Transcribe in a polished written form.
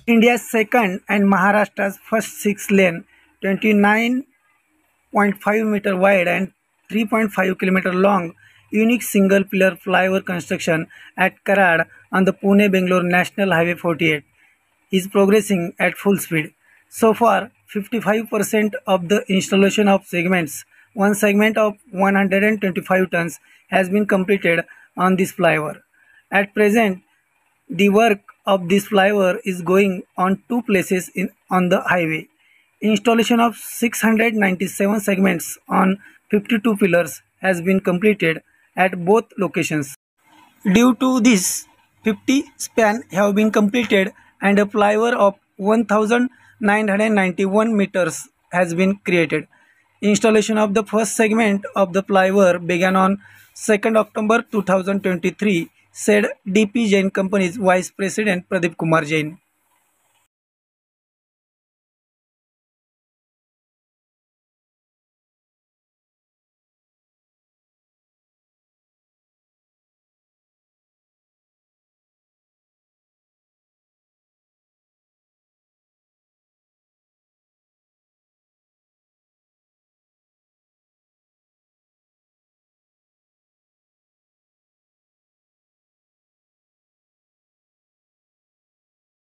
India's second and Maharashtra's first six-lane, 29.5-meter wide and 3.5 km long, unique single-pillar flyover construction at Karad on the Pune-Bangalore National Highway 48 is progressing at full speed. So far, 55% of the installation of segments, one segment of 125 tons, has been completed on this flyover. At present, the work of this flyover is going on two places on the highway. Installation of 697 segments on 52 pillars has been completed at both locations. Due to this, 50 span have been completed and a flyover of 1991 meters has been created. Installation of the first segment of the flyover began on 2nd October 2023, said DP Jain Company's Vice President Pradeep Kumar Jain.